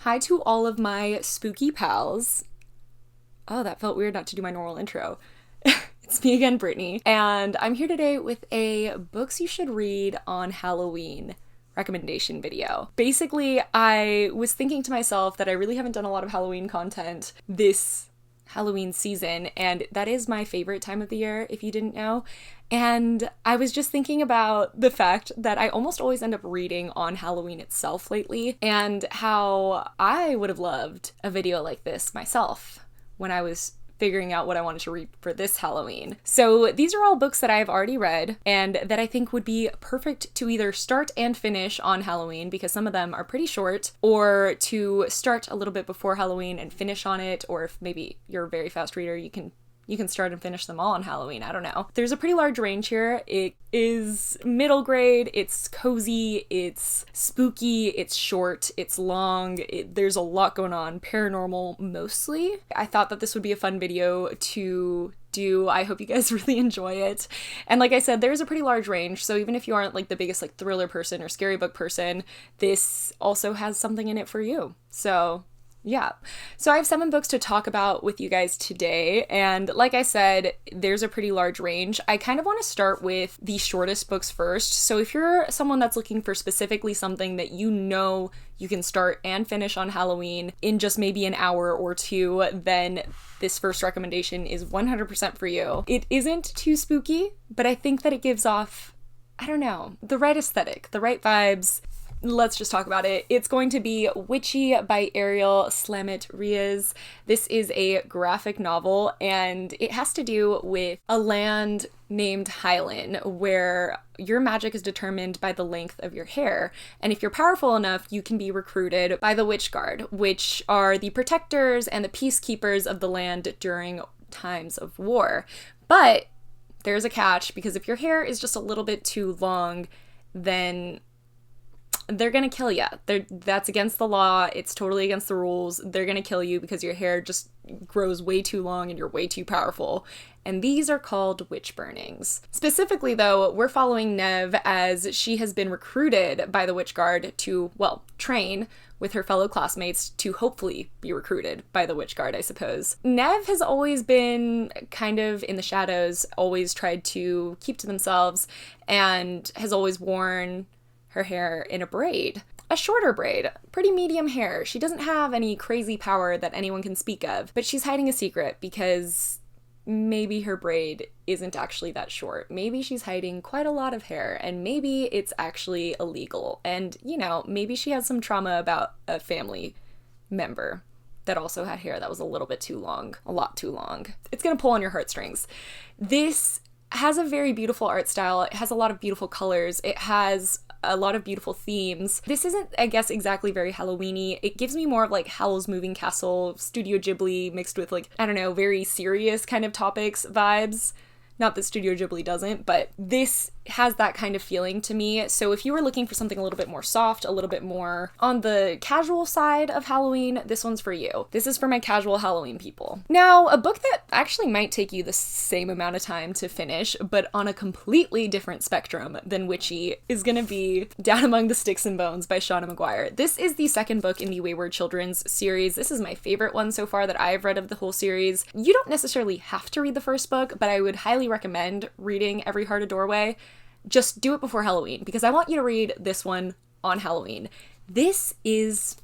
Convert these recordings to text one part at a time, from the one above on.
Hi to all of my spooky pals. Oh, that felt weird not to do my normal intro. It's me again, Brittany, and I'm here today with a books you should read on Halloween recommendation video. Basically, I was thinking to myself that I really haven't done a lot of Halloween content this Halloween season, and that is my favorite time of the year, if you didn't know. And I was just thinking about the fact that I almost always end up reading on Halloween itself lately, and how I would have loved a video like this myself when I was figuring out what I wanted to read for this Halloween. So these are all books that I've already read and that I think would be perfect to either start and finish on Halloween, because some of them are pretty short, or to start a little bit before Halloween and finish on it, or if maybe you're a very fast reader, you can start and finish them all on Halloween. I don't know. There's a pretty large range here. It is middle grade, it's cozy, it's spooky, it's short, it's long, there's a lot going on, paranormal mostly. I thought that this would be a fun video to do. I hope you guys really enjoy it. And like I said, there's a pretty large range, so even if you aren't like the biggest like thriller person or scary book person, this also has something in it for you. So yeah. So I have 7 books to talk about with you guys today, and like I said, there's a pretty large range. I kind of want to start with the shortest books first. So if you're someone that's looking for specifically something that you know you can start and finish on Halloween in just maybe an hour or two, then this first recommendation is 100% for you. It isn't too spooky, but I think that it gives off, I don't know, the right aesthetic, the right vibes. Let's just talk about it. It's going to be Witchy by Ariel Slamet-Riaz. This is a graphic novel, and it has to do with a land named Highland, where your magic is determined by the length of your hair. And if you're powerful enough, you can be recruited by the Witch Guard, which are the protectors and the peacekeepers of the land during times of war. But there's a catch, because if your hair is just a little bit too long, then they're gonna kill you. That's against the law. It's totally against the rules. They're gonna kill you because your hair just grows way too long and you're way too powerful. And these are called witch burnings. Specifically, though, we're following Neve as she has been recruited by the Witch Guard to, well, train with her fellow classmates to hopefully be recruited by the Witch Guard, I suppose. Neve has always been kind of in the shadows, always tried to keep to themselves, and has always worn her hair in a braid. A shorter braid, pretty medium hair. She doesn't have any crazy power that anyone can speak of, but she's hiding a secret because maybe her braid isn't actually that short. Maybe she's hiding quite a lot of hair, and maybe it's actually illegal. And, you know, maybe she has some trauma about a family member that also had hair that was a little bit too long, a lot too long. It's gonna pull on your heartstrings. This has a very beautiful art style. It has a lot of beautiful colors. It has a lot of beautiful themes. This isn't, I guess, exactly very Halloween-y. It gives me more of like Howl's Moving Castle, Studio Ghibli mixed with like, I don't know, very serious kind of topics vibes. Not that Studio Ghibli doesn't, but this has that kind of feeling to me. So if you were looking for something a little bit more soft, a little bit more on the casual side of Halloween, this one's for you. This is for my casual Halloween people. Now, a book that actually might take you the same amount of time to finish, but on a completely different spectrum than Witchy, is gonna be Down Among the Sticks and Bones by Shauna Maguire. This is the second book in the Wayward Children's series. This is my favorite one so far that I've read of the whole series. You don't necessarily have to read the first book, but I would highly recommend reading Every Heart a Doorway. Just do it before Halloween, because I want you to read this one on Halloween. This is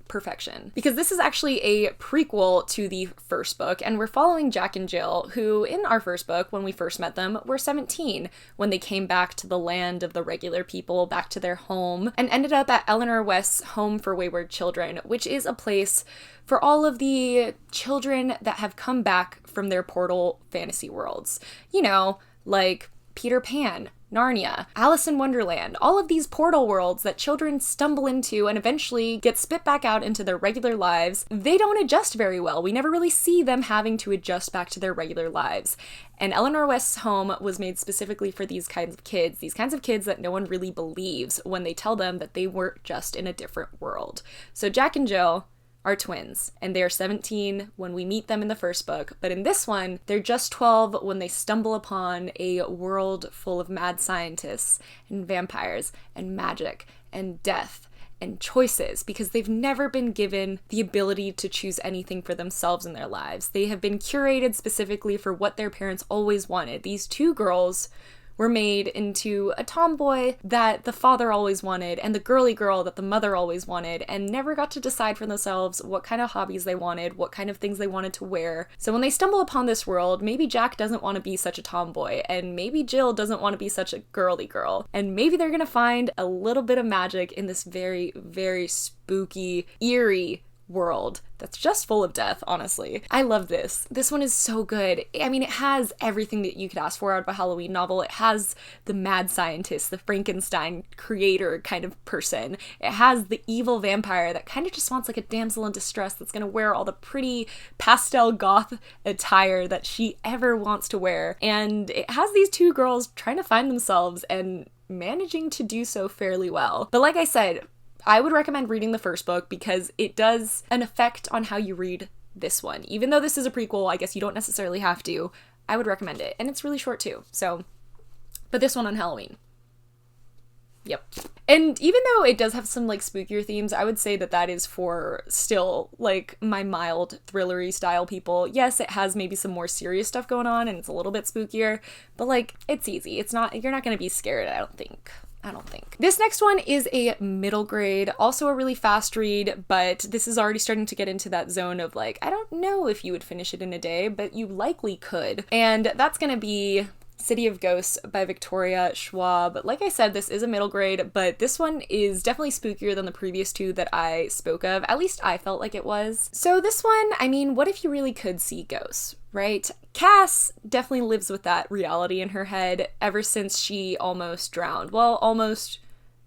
perfection, because this is actually a prequel to the first book, and we're following Jack and Jill, who in our first book, when we first met them, were 17 when they came back to the land of the regular people, back to their home, and ended up at Eleanor West's Home for Wayward Children, which is a place for all of the children that have come back from their portal fantasy worlds. You know, like Peter Pan, Narnia, Alice in Wonderland, all of these portal worlds that children stumble into and eventually get spit back out into their regular lives. They don't adjust very well. We never really see them having to adjust back to their regular lives. And Eleanor West's home was made specifically for these kinds of kids that no one really believes when they tell them that they were just in a different world. So Jack and Jill are twins, and they are 17 when we meet them in the first book, but in this one, they're just 12 when they stumble upon a world full of mad scientists and vampires and magic and death and choices, because they've never been given the ability to choose anything for themselves in their lives. They have been curated specifically for what their parents always wanted. These two girls were made into a tomboy that the father always wanted and the girly girl that the mother always wanted, and never got to decide for themselves what kind of hobbies they wanted, what kind of things they wanted to wear. So when they stumble upon this world, maybe Jack doesn't want to be such a tomboy, and maybe Jill doesn't want to be such a girly girl, and maybe they're gonna find a little bit of magic in this very, very spooky, eerie world that's just full of death, honestly. I love this. This one is so good. I mean, it has everything that you could ask for out of a Halloween novel. It has the mad scientist, the Frankenstein creator kind of person. It has the evil vampire that kind of just wants like a damsel in distress that's gonna wear all the pretty pastel goth attire that she ever wants to wear. And it has these two girls trying to find themselves and managing to do so fairly well. But like I said, I would recommend reading the first book because it does an effect on how you read this one. Even though this is a prequel, I guess you don't necessarily have to. I would recommend it. And it's really short too. So, but this one on Halloween. Yep. And even though it does have some like spookier themes, I would say that that is for still like my mild thrillery style people. Yes, it has maybe some more serious stuff going on and it's a little bit spookier, but like it's easy. It's not, you're not going to be scared, I don't think. This next one is a middle grade, also a really fast read, but this is already starting to get into that zone of like, I don't know if you would finish it in a day, but you likely could. And that's gonna be City of Ghosts by Victoria Schwab. Like I said, this is a middle grade, but this one is definitely spookier than the previous two that I spoke of. At least I felt like it was. So this one, I mean, what if you really could see ghosts, right? Cass definitely lives with that reality in her head ever since she almost drowned. Well, almost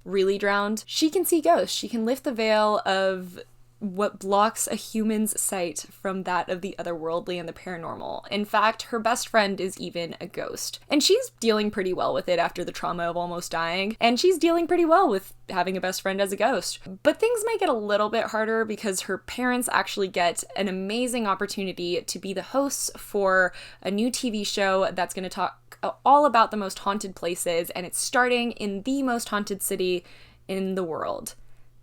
really drowned. She can see ghosts. She can lift the veil of what blocks a human's sight from that of the otherworldly and the paranormal. In fact, her best friend is even a ghost. And she's dealing pretty well with it after the trauma of almost dying, and she's dealing pretty well with having a best friend as a ghost. But things might get a little bit harder because her parents actually get an amazing opportunity to be the hosts for a new TV show that's going to talk all about the most haunted places, and it's starting in the most haunted city in the world,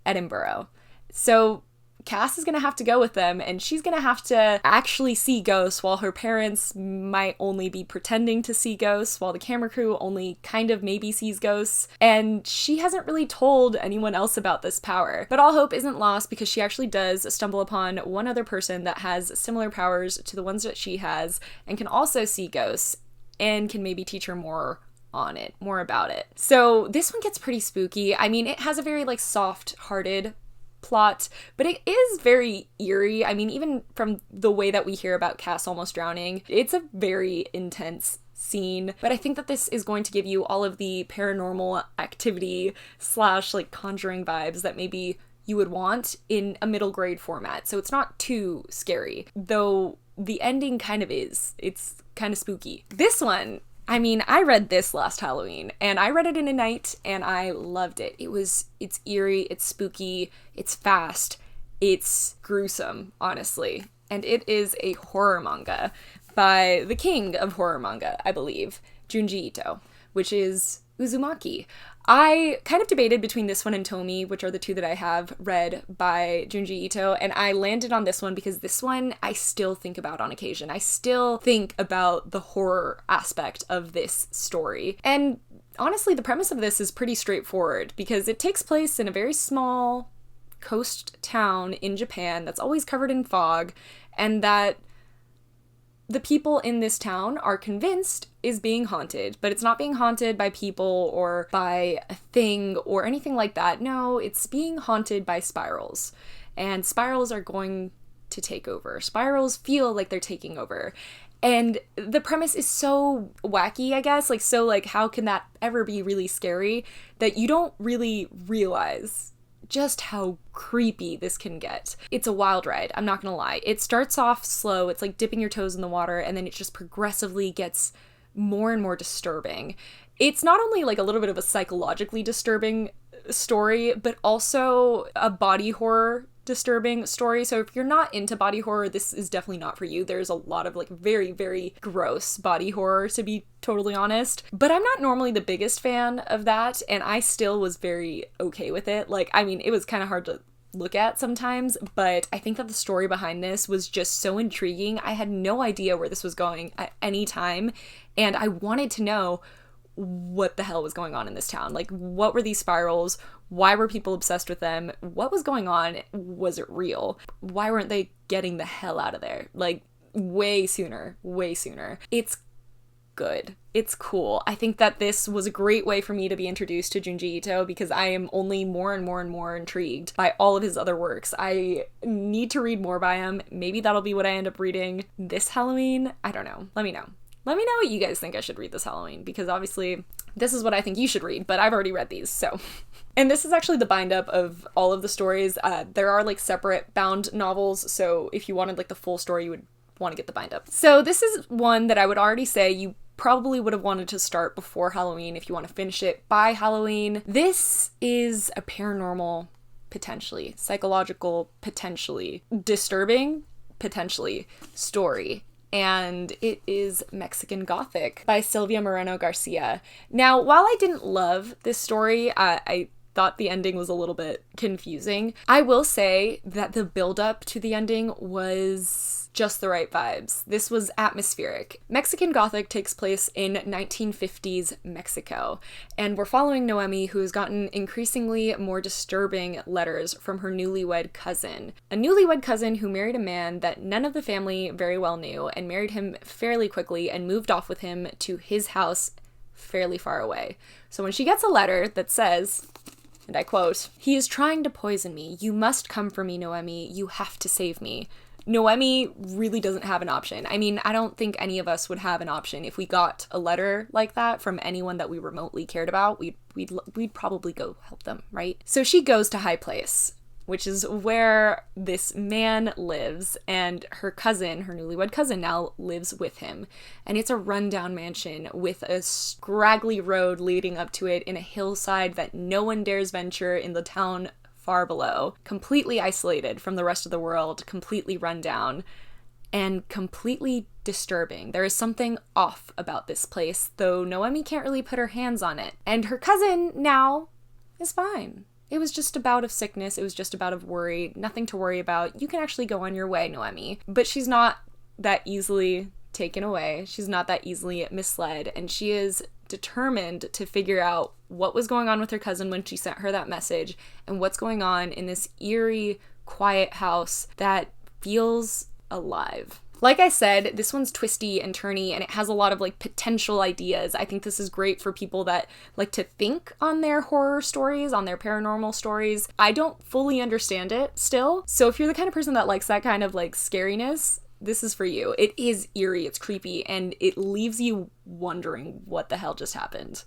Edinburgh. So Cass is going to have to go with them, and she's going to have to actually see ghosts while her parents might only be pretending to see ghosts, while the camera crew only kind of maybe sees ghosts. And she hasn't really told anyone else about this power. But all hope isn't lost because she actually does stumble upon one other person that has similar powers to the ones that she has and can also see ghosts and can maybe teach her more about it. So this one gets pretty spooky. I mean, it has a very like soft-hearted plot, but it is very eerie. I mean, even from the way that we hear about Cass almost drowning, it's a very intense scene. But I think that this is going to give you all of the paranormal activity / like conjuring vibes that maybe you would want in a middle grade format. So it's not too scary, though the ending kind of is. It's kind of spooky. This one, I mean, I read this last Halloween, and I read it in a night, and I loved it. It's eerie, it's spooky, it's fast, it's gruesome, honestly. And it is a horror manga by the king of horror manga, I believe, Junji Ito, which is Uzumaki. I kind of debated between this one and Tomi, which are the two that I have read by Junji Ito, and I landed on this one because this one I still think about on occasion. I still think about the horror aspect of this story. And honestly, the premise of this is pretty straightforward because it takes place in a very small coast town in Japan that's always covered in fog, and that the people in this town are convinced is being haunted, but it's not being haunted by people or by a thing or anything like that. No, it's being haunted by spirals, and spirals are going to take over. Spirals feel like they're taking over. And the premise is so wacky, I guess, like, so like, how can that ever be really scary that you don't really realize just how creepy this can get. It's a wild ride, I'm not gonna lie. It starts off slow, it's like dipping your toes in the water, and then it just progressively gets more and more disturbing. It's not only like a little bit of a psychologically disturbing story, but also a body horror disturbing story. So if you're not into body horror, this is definitely not for you. There's a lot of like very, very gross body horror, to be totally honest. But I'm not normally the biggest fan of that, and I still was very okay with it. Like, I mean, it was kind of hard to look at sometimes, but I think that the story behind this was just so intriguing. I had no idea where this was going at any time, and I wanted to know what the hell was going on in this town. Like, what were these spirals? Why were people obsessed with them? What was going on? Was it real? Why weren't they getting the hell out of there? Like, way sooner. It's good. It's cool. I think that this was a great way for me to be introduced to Junji Ito, because I am only more and more intrigued by all of his other works. I need to read more by him. Maybe that'll be what I end up reading this Halloween. I don't know. Let me know. Let me know what you guys think I should read this Halloween, because obviously this is what I think you should read, but I've already read these, so. And this is actually the bind up of all of the stories. There are like separate bound novels, so if you wanted like the full story, you would want to get the bind up. So this is one that I would already say you probably would have wanted to start before Halloween if you want to finish it by Halloween. This is a paranormal, potentially, psychological, potentially, disturbing, potentially, story. And it is Mexican Gothic by Silvia Moreno Garcia. Now, while I didn't love this story, I thought the ending was a little bit confusing. I will say that the build-up to the ending was just the right vibes. This was atmospheric. Mexican Gothic takes place in 1950s Mexico, and we're following Noemi, who has gotten increasingly more disturbing letters from her newlywed cousin. A newlywed cousin who married a man that none of the family very well knew, and married him fairly quickly and moved off with him to his house fairly far away. So when she gets a letter that says, and I quote, "He is trying to poison me. You must come for me, Noemi. You have to save me." Noemi really doesn't have an option. I mean, I don't think any of us would have an option. If we got a letter like that from anyone that we remotely cared about, we'd probably go help them, right? So she goes to High Place, which is where this man lives, and her cousin, her newlywed cousin, now lives with him. And it's a rundown mansion with a scraggly road leading up to it in a hillside that no one dares venture in the town far below, completely isolated from the rest of the world, completely run down, and completely disturbing. There is something off about this place, though Noemi can't really put her hands on it. And her cousin now is fine. It was just a bout of sickness, it was just a bout of worry, nothing to worry about. You can actually go on your way, Noemi. But she's not that easily taken away. She's not that easily misled, and she is determined to figure out what was going on with her cousin when she sent her that message, and what's going on in this eerie, quiet house that feels alive. Like I said, this one's twisty and turny, and it has a lot of like potential ideas. I think this is great for people that like to think on their horror stories, on their paranormal stories. I don't fully understand it still, so if you're the kind of person that likes that kind of like scariness, this is for you. It is eerie, it's creepy, and it leaves you wondering what the hell just happened.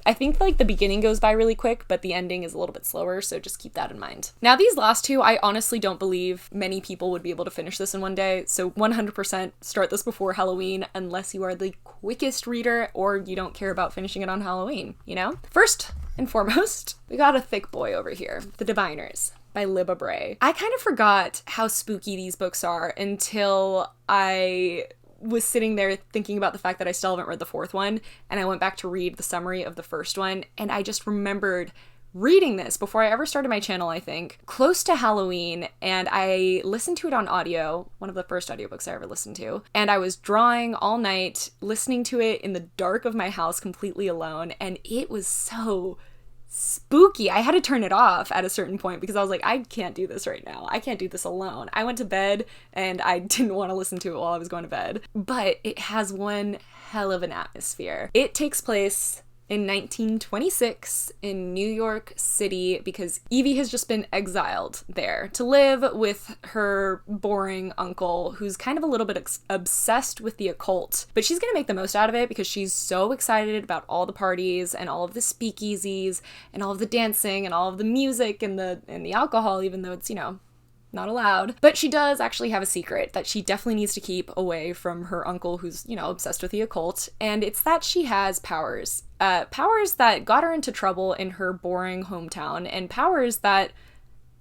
I think like the beginning goes by really quick, but the ending is a little bit slower, so just keep that in mind. Now these last two, I honestly don't believe many people would be able to finish this in one day, so 100% start this before Halloween unless you are the quickest reader or you don't care about finishing it on Halloween, you know? First and foremost, we got a thick boy over here, The Diviners by Libba Bray. I kind of forgot how spooky these books are until I was sitting there thinking about the fact that I still haven't read the fourth one, and I went back to read the summary of the first one, and I just remembered reading this before I ever started my channel, I think, close to Halloween, and I listened to it on audio, one of the first audiobooks I ever listened to, and I was drawing all night, listening to it in the dark of my house completely alone, and it was so spooky. I had to turn it off at a certain point because I was like, I can't do this right now. I can't do this alone. I went to bed and I didn't want to listen to it while I was going to bed. But it has one hell of an atmosphere. It takes place in 1926 in New York City because Evie has just been exiled there to live with her boring uncle who's kind of a little bit obsessed with the occult. But she's gonna make the most out of it because she's so excited about all the parties and all of the speakeasies and all of the dancing and all of the music and the alcohol, even though it's, you know, not allowed. But she does actually have a secret that she definitely needs to keep away from her uncle who's, you know, obsessed with the occult, and it's that she has powers. Powers that got her into trouble in her boring hometown, and powers that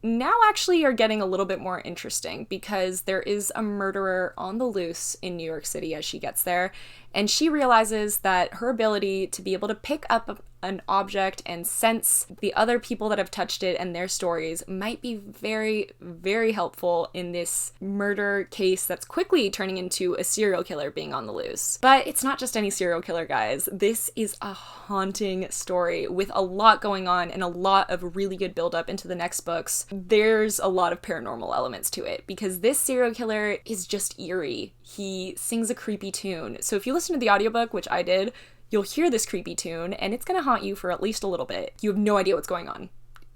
now actually are getting a little bit more interesting because there is a murderer on the loose in New York City as she gets there, and she realizes that her ability to be able to pick up an object and sense the other people that have touched it and their stories might be very, very helpful in this murder case that's quickly turning into a serial killer being on the loose. But it's not just any serial killer, guys. This is a haunting story with a lot going on and a lot of really good build-up into the next books. There's a lot of paranormal elements to it because this serial killer is just eerie. He sings a creepy tune. So if you listen to the audiobook, which I did, you'll hear this creepy tune and it's gonna haunt you for at least a little bit. You have no idea what's going on.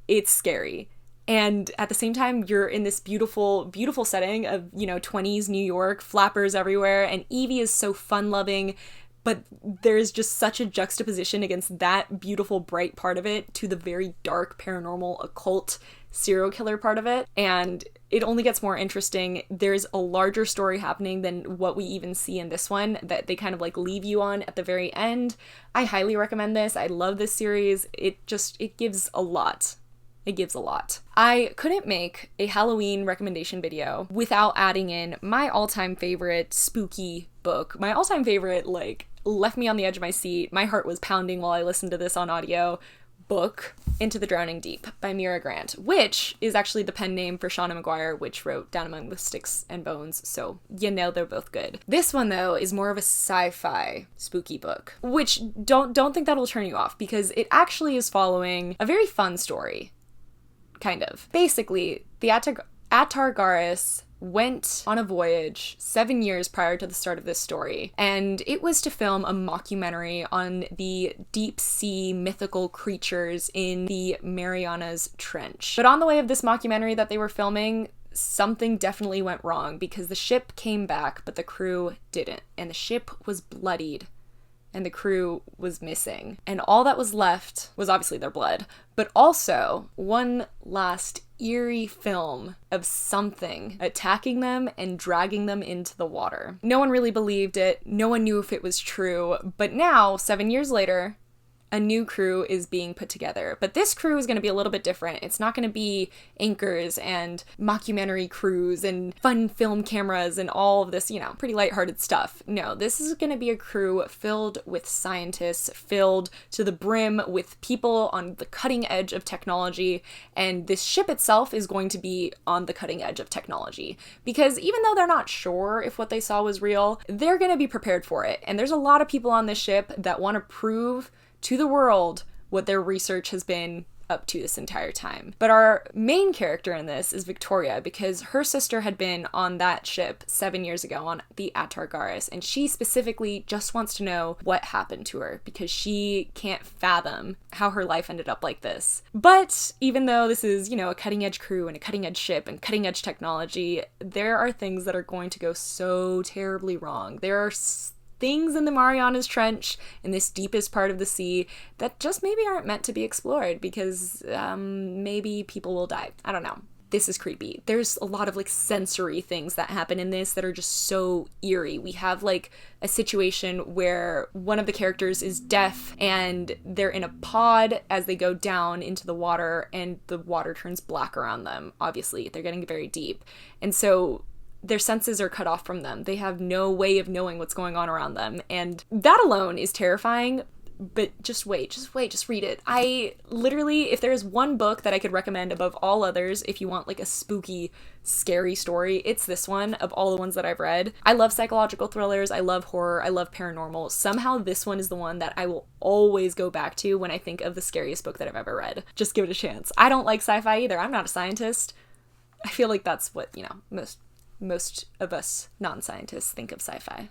It's scary. And at the same time, you're in this beautiful, beautiful setting of, 20s New York, flappers everywhere, and Evie is so fun-loving, but there's just such a juxtaposition against that beautiful, bright part of it to the very dark, paranormal, occult, serial killer part of it, and it only gets more interesting. There's a larger story happening than what we even see in this one that they kind of like leave you on at the very end. I highly recommend this. I love this series. It gives a lot. It gives a lot. I couldn't make a Halloween recommendation video without adding in my all-time favorite spooky book. My all-time favorite, left me on the edge of my seat. My heart was pounding while I listened to this on audio. Book, Into the Drowning Deep by Mira Grant, which is actually the pen name for Shauna Maguire, which wrote Down Among the Sticks and Bones, so they're both good. This one, though, is more of a sci-fi spooky book, which don't think that'll turn you off, because it actually is following a very fun story, kind of. Basically, the Atargaris went on a voyage 7 years prior to the start of this story, and it was to film a mockumentary on the deep sea mythical creatures in the Marianas Trench. But on the way of this mockumentary that they were filming, something definitely went wrong because the ship came back, but the crew didn't, and the ship was bloodied. And the crew was missing. And all that was left was obviously their blood, but also one last eerie film of something attacking them and dragging them into the water. No one really believed it. No one knew if it was true. But now, 7 years later, a new crew is being put together. But this crew is going to be a little bit different. It's not going to be anchors and mockumentary crews and fun film cameras and all of this, pretty lighthearted stuff. No, this is going to be a crew filled with scientists, filled to the brim with people on the cutting edge of technology. And this ship itself is going to be on the cutting edge of technology. Because even though they're not sure if what they saw was real, they're going to be prepared for it. And there's a lot of people on this ship that want to prove to the world what their research has been up to this entire time. But our main character in this is Victoria, because her sister had been on that ship 7 years ago on the Atargaris, and she specifically just wants to know what happened to her because she can't fathom how her life ended up like this. But even though this is, a cutting edge crew and a cutting edge ship and cutting edge technology, there are things that are going to go so terribly wrong. There are things in the Marianas Trench, in this deepest part of the sea, that just maybe aren't meant to be explored because maybe people will die. I don't know. This is creepy. There's a lot of sensory things that happen in this that are just so eerie. We have a situation where one of the characters is deaf and they're in a pod as they go down into the water and the water turns black around them. Obviously, they're getting very deep. And so their senses are cut off from them. They have no way of knowing what's going on around them. And that alone is terrifying, but just read it. I literally, if there is one book that I could recommend above all others, if you want a spooky, scary story, it's this one of all the ones that I've read. I love psychological thrillers. I love horror. I love paranormal. Somehow this one is the one that I will always go back to when I think of the scariest book that I've ever read. Just give it a chance. I don't like sci-fi either. I'm not a scientist. I feel like that's what, most of us non-scientists think of sci-fi.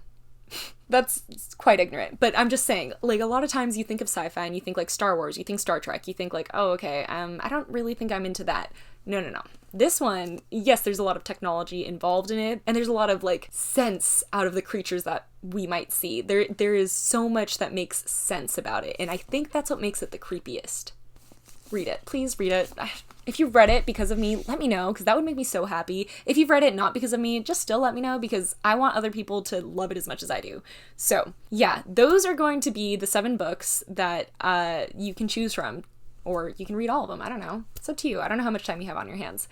That's quite ignorant, but I'm just saying, a lot of times you think of sci-fi and you think Star Wars, you think Star Trek, you think oh, okay, I don't really think I'm into that. No. This one, yes, there's a lot of technology involved in it, and there's a lot of sense out of the creatures that we might see. There is so much that makes sense about it, and I think that's what makes it the creepiest. Read it. Please read it. If you've read it because of me, let me know, because that would make me so happy. If you've read it not because of me, just still let me know, because I want other people to love it as much as I do. So, yeah, those are going to be the 7 books that you can choose from or you can read all of them. I don't know. It's up to you. I don't know how much time you have on your hands.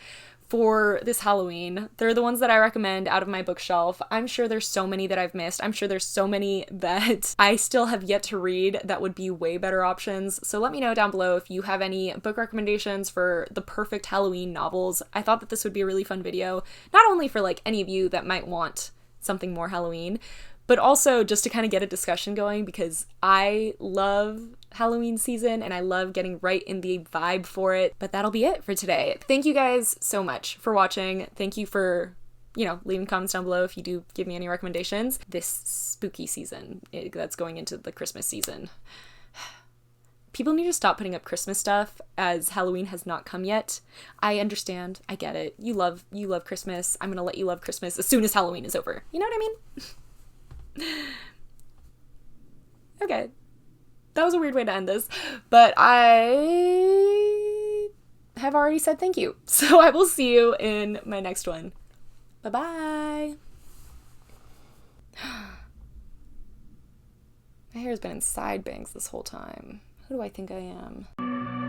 For this Halloween, they're the ones that I recommend out of my bookshelf. I'm sure there's so many that I've missed. I'm sure there's so many that I still have yet to read that would be way better options. So let me know down below if you have any book recommendations for the perfect Halloween novels. I thought that this would be a really fun video, not only for like any of you that might want something more Halloween, but also just to kind of get a discussion going, because I love Halloween season and I love getting right in the vibe for it. But that'll be it for today. Thank you guys so much for watching. Thank you for, leaving comments down below if you do give me any recommendations this spooky season that's going into the Christmas season. People need to stop putting up Christmas stuff as Halloween has not come yet. I understand. I get it. You love Christmas. I'm gonna let you love Christmas as soon as Halloween is over. You know what I mean? Okay. That was a weird way to end this, but I have already said thank you. So I will see you in my next one. Bye-bye. My hair's been in side bangs this whole time. Who do I think I am?